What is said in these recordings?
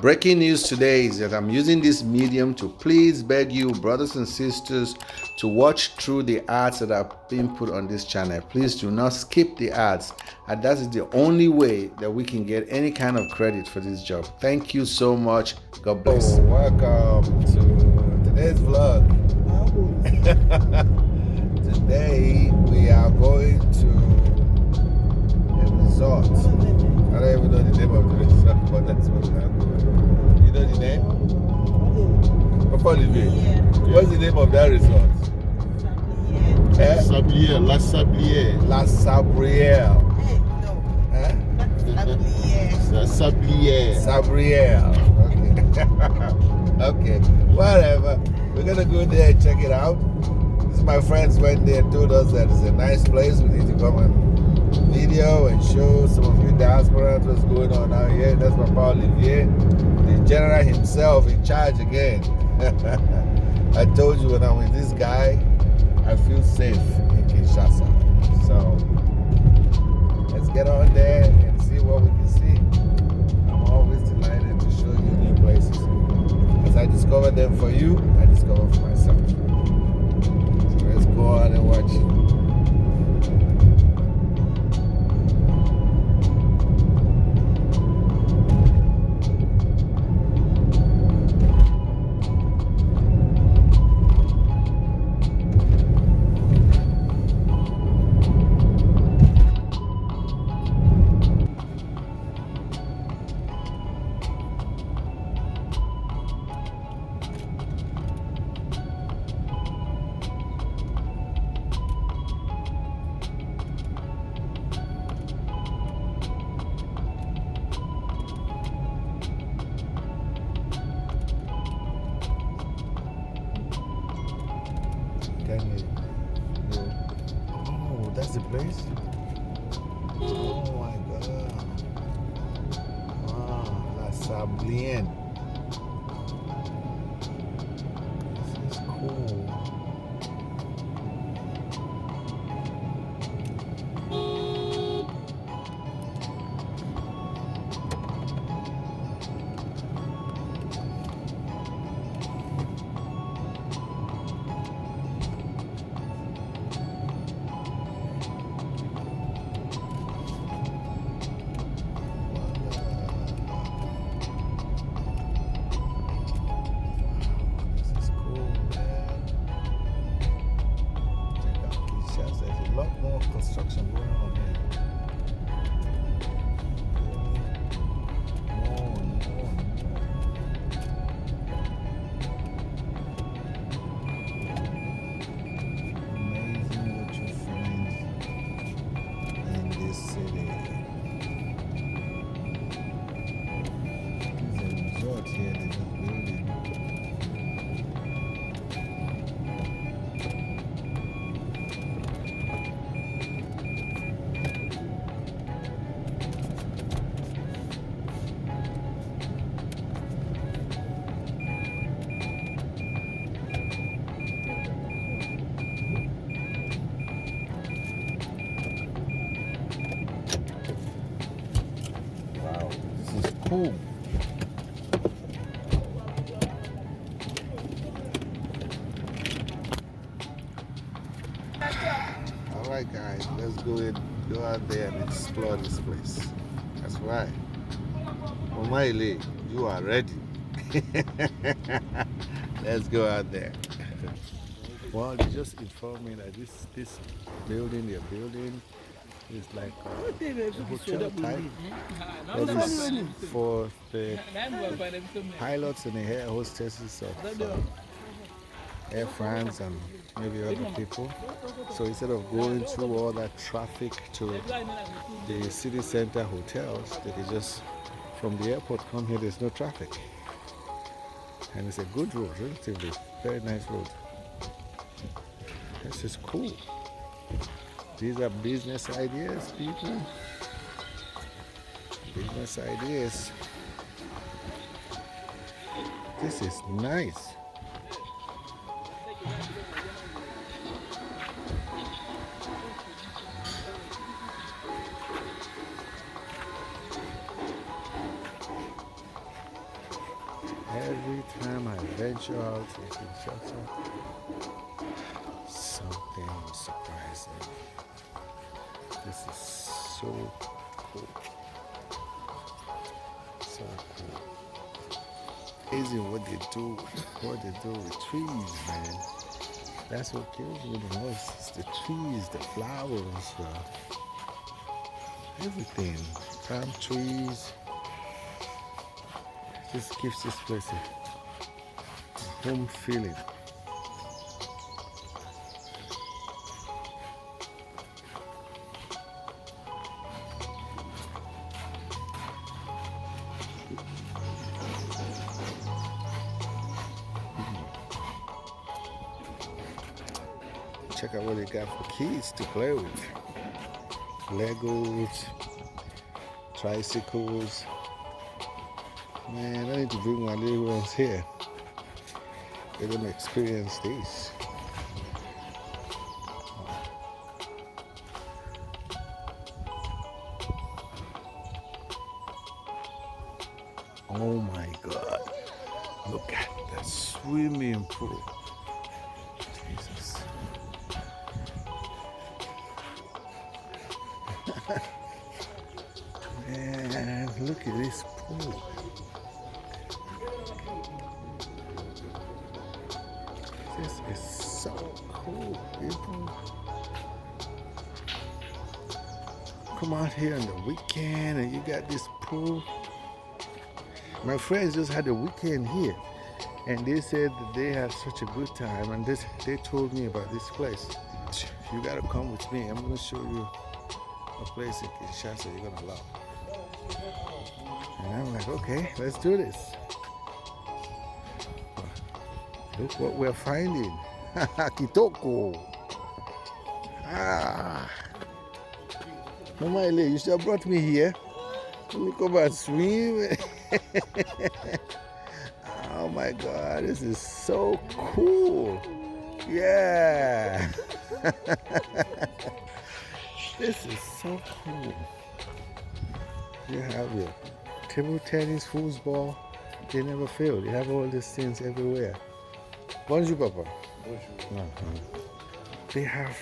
Breaking news today is that I'm using this medium to please beg you, brothers and sisters, to watch through the ads that are being put on this channel. Please do not skip the ads. And that is the only way that we can get any kind of credit for this job. Thank you so much. God bless. Welcome to today's vlog. Today we are going to a resort. I don't even know the name of the resort, but that's what we are going. You know the name? Papa Olivier. Yeah. What's the name of that resort? Sablière, La Sablière. La Sablière. Hey, no. Huh? Sablière. Sablière. Okay. Okay. Whatever. We're gonna go there and check it out. This my friends went there and told us that it's a nice place. We need to come and video and show some of you diaspora what's going on out here. That's Papa Olivier, the general himself in charge again. I told you when I'm with this guy, I feel safe in Kinshasa. So let's get on there and see what we can see. I'm always delighted to show you new places. As I discover them for you, I discover for myself. So let's go on and watch. Oh, that's the place? Oh my God. Wow, La Sablière. This is cool. There's a lot more construction going on here. More and more and more. Amazing what you find in this city. There's a resort here that is building. Cool. All right, guys, let's go out there and explore this place. That's right. Omaile, you are ready. Let's go out there. Well, they just informed me that this building they're building is like a hotel type. That is for the pilots and the air hostesses of Air France and maybe other people. So instead of going through all that traffic to the city center hotels, they can just from the airport come here. There's no traffic, and it's a good road, relatively very nice road. This is cool. These are business ideas, people. Business ideas. This is nice. you out in Kinshasa. Something surprising. This is so cool. So cool. Amazing what they do with trees, man. That's what kills me the most. It's the trees, the flowers, everything. Palm trees. Just gives this place a home feeling. Check out what they got for kids to play with. Legos, tricycles. Man, I need to bring my little ones here. Let them experience this. Oh my God. Look at the swimming pool. Jesus. Man, look at this pool. This is so cool, people. Come out here on the weekend and you got this pool. My friends just had a weekend here and they said that they had such a good time, and they told me about this place. You gotta come with me. I'm gonna show you a place in Kinshasa you're gonna love. And I'm like, okay, let's do this. Look what we're finding. Kitoko. Mama Ele, you should have brought me here. Let me come and swim. Oh my God, this is so cool. Yeah. This is so cool. You have your table tennis, foosball. They never fail. They have all these things everywhere. Bonjour, Papa. Bonjour. They have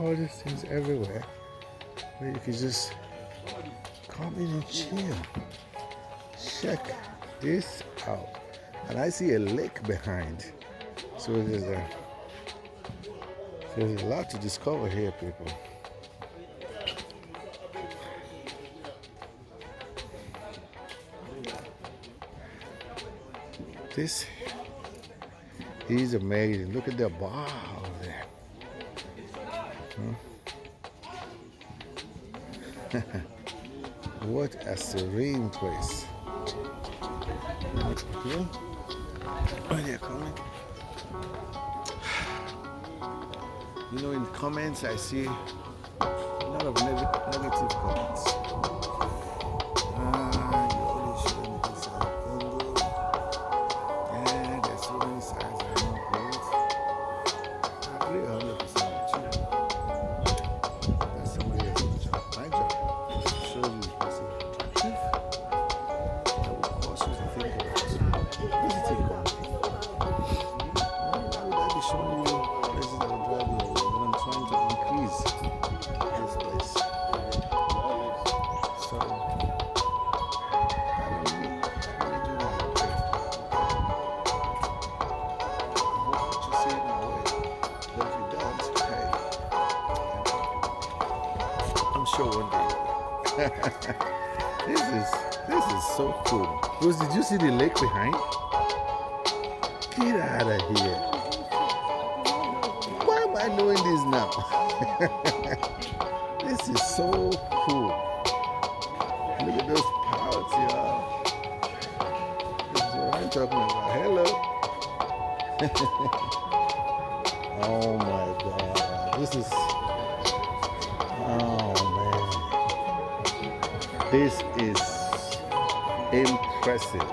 all these things everywhere where you can just come in and chill. Check this out. And I see a lake behind. So there's a lot to discover here, people. This is amazing. Look at the bar over there. What a serene place. Yeah. Oh, they're coming. You know, in the comments, I see a lot of negative comments. You always show me this Congo. Yeah, there's so many sides that are not great. I agree 100% with you. That's somebody else's job. My job is to show you the person attractive that will cause you to think about visiting Congo. Why would I be showing you places that will drive you away when I'm trying to increase this place? So, how do we do that? I hope that you see it my way. But if you don't, hey, I'm sure one day. This is so cool. Rose, did you see the lake behind? Get out of here. Why am I knowing this now? This is so cool. Look at those pouts, y'all. This is what I'm talking about. Hello. Oh my God. This is, oh man. This is impressive.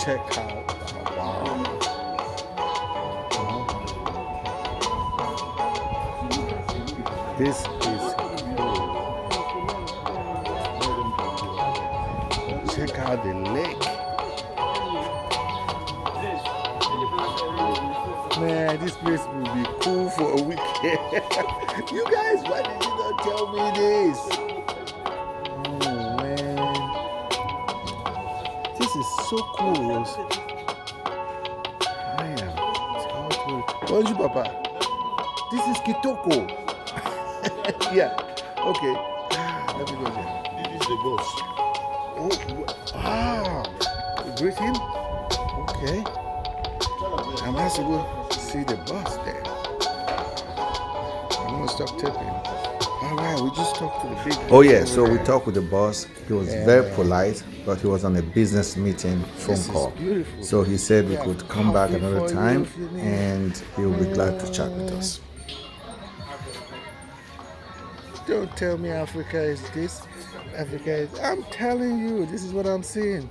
Check out the wow. This is cool. Check out the lake. Man, this place will be cool for a weekend. You guys, why did you not tell me this? Oh man, this is so cool. Man, bonjour, Papa. This is Kitoko. Yeah. Okay. Let me go there. This is the boss. Oh, greet him. Okay. I'm about to go see the boss there. I'm gonna stop tipping. All right, we just talked to the big. Oh yeah, so we talked with the boss. He was very polite, but he was on a business meeting phone call. So he said we could come back another time, and he will be glad to chat with us. Don't tell me Africa is this. Africa is. I'm telling you, this is what I'm seeing.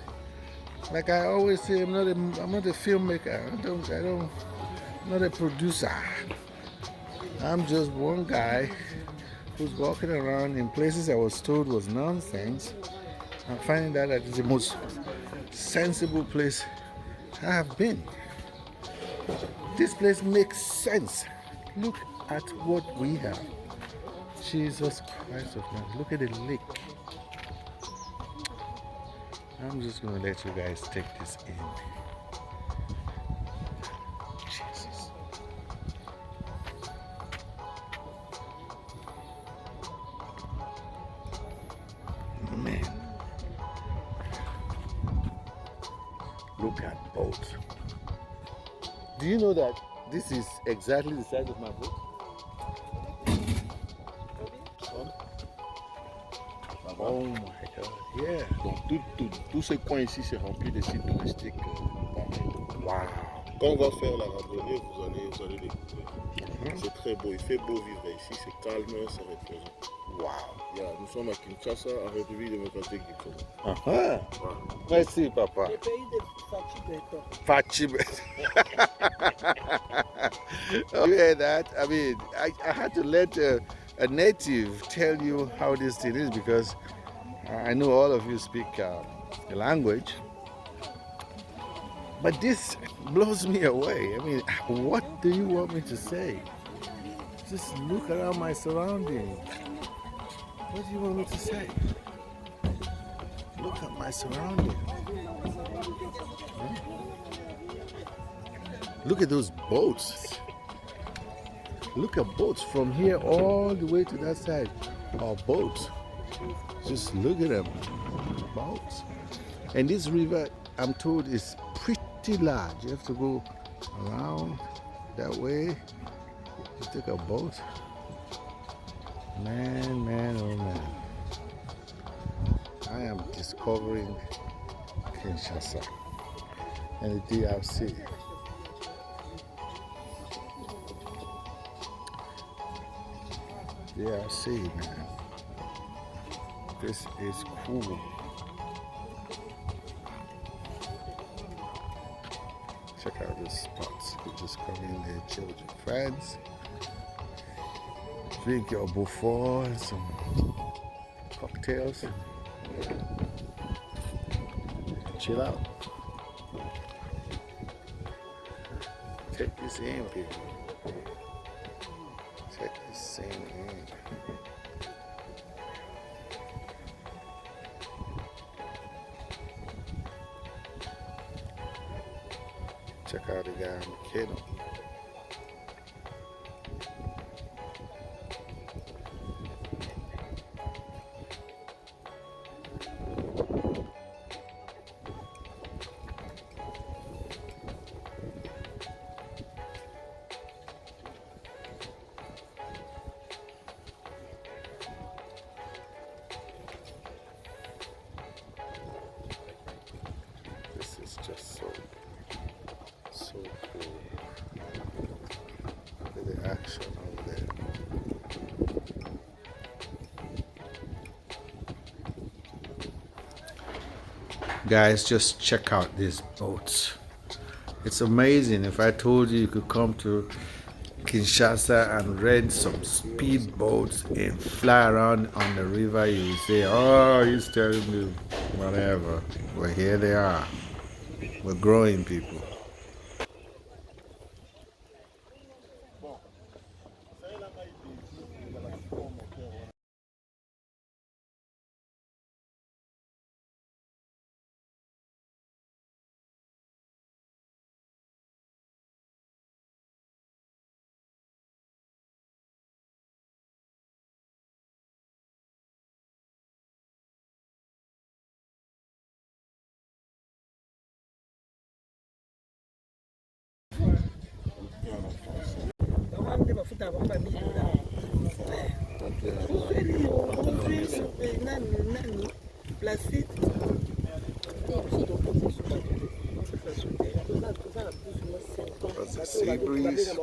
Like I always say, I'm not a filmmaker. I'm not a producer. I'm just one guy who's walking around in places I was told was nonsense. I'm finding that it's the most sensible place I have been. This place makes sense. Look at what we have. Jesus Christ of God. Look at the lake. I'm just going to let you guys take this in. Jesus. Man. Look at boats. Do you know that this is exactly the size of my boat? Oh my God, yeah. Donc tout ce coin ici c'est rempli de sites touristiques. Wow. Quand on va faire la randonnée, vous allez découvrir. C'est très beau, il fait beau vivre ici, c'est calme, c'est reposant. Wow. Yeah, nous sommes à Kinshasa, en République démocratique du Congo. Uh-huh. Wow. Merci, Papa. Le pays de Fachi. You hear that? I mean, I had to let a native tell you how this thing is because I know all of you speak the language. But this blows me away. I mean, what do you want me to say? Just look around my surroundings. What do you want me to say? Look at my surroundings. Huh? Look at those boats. Look at boats from here all the way to that side. Are boats. Just look at them. Boats. And this river, I'm told, is pretty large. You have to go around that way. You take a boat. Man, oh man. I am discovering Kinshasa and the DRC. DRC, man. This is cool. Check out this spots. You just come in there, chill with your friends. Drink your Beaufort and some cocktails. Chill out. Take this in, people. Take this scene in. Check out the guy in the kennel. This is just so cool. Look at the action over there. Guys, just check out these boats. It's amazing. If I told you could come to Kinshasa and rent some speed boats and fly around on the river, you would say, oh, he's telling me whatever. Well, here they are. We're growing, people. That's a sea breeze.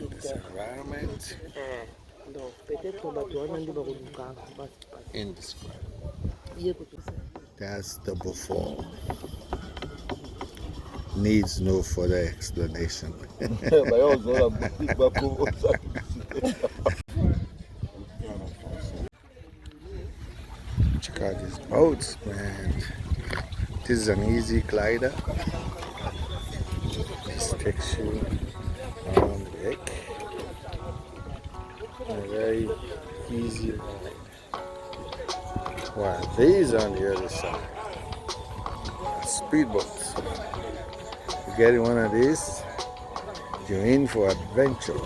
This environment. Indescribable. That's the before. Needs no further explanation. Check out these boats, man. This is an easy glider. This takes you around the lake. A very easy ride. Wow, these on the other side. Speedboats. You get in one of these, you're in for adventure.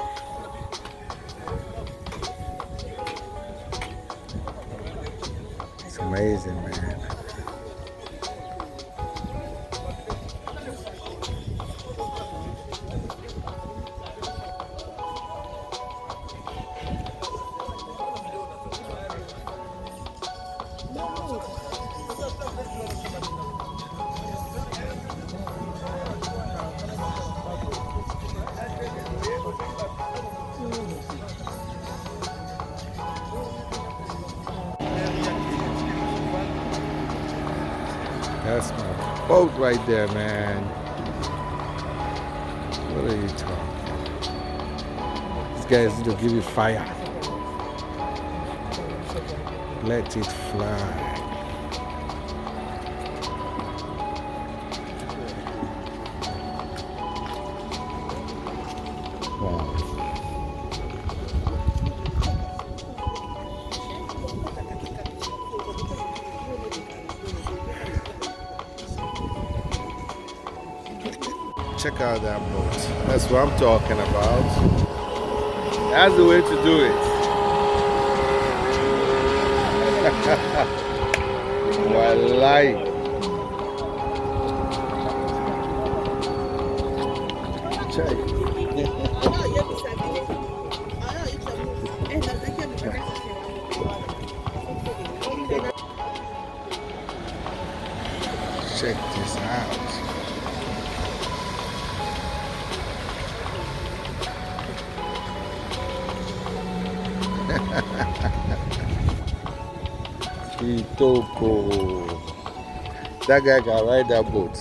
It's amazing, man. That's my boat right there, man. What are you talking? These guys need to give you fire. Let it fly. Wow. Check out that boat. That's what I'm talking about. That's the way to do it. Wallahi. Check. Check this out. Kitoko. That guy can ride that boat.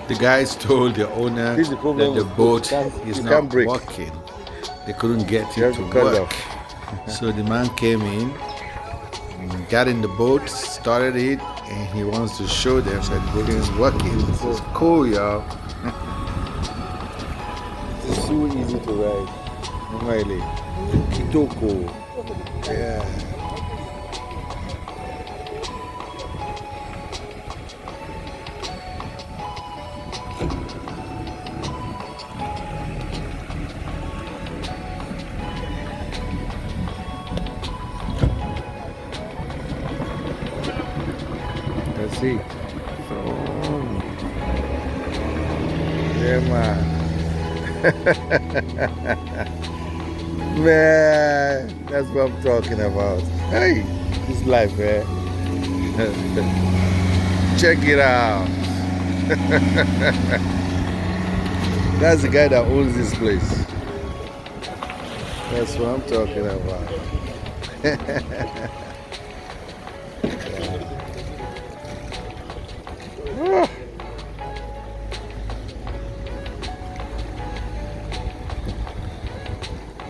The guys told the owner that the boat is not working. They couldn't get it to work. So the man came in, got in the boat, started it, and he wants to show them that the boat is working. This is cool, y'all. It's so easy to ride. Really. Kitoko. Yeah. Let's see. Yeah, man. Man, that's what I'm talking about. Hey, this life, man. Check it out. That's the guy that owns this place. That's what I'm talking about.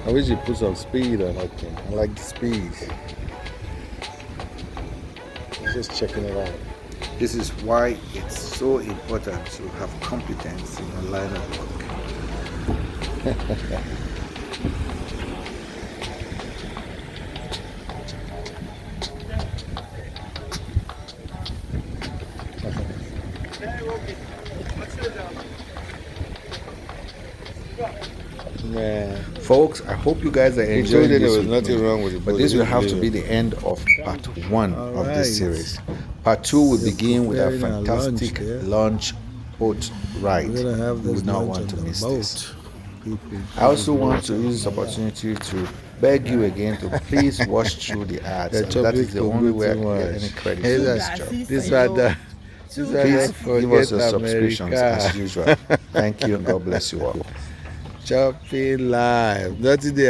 I wish you put some speed on that thing. I like the speed. Just checking it out. This is why it's so important to have competence in your line of work. Man. Folks, I hope you guys are He told enjoying you there this was with nothing me. wrong with it. But this will have to be the end of part 1 of this series. Part 2 will begin with a fantastic lunch boat ride. We're gonna have You this would not lunch want on to the miss boat. this. People, I also want to use this opportunity to beg you again to please watch through the ads. The That is topic the will only go way I too can get much. any credit Hey, for that's this job. this one, Please give us your subscriptions America. as usual. Thank you and God bless you all. Chopping live. Nothing there.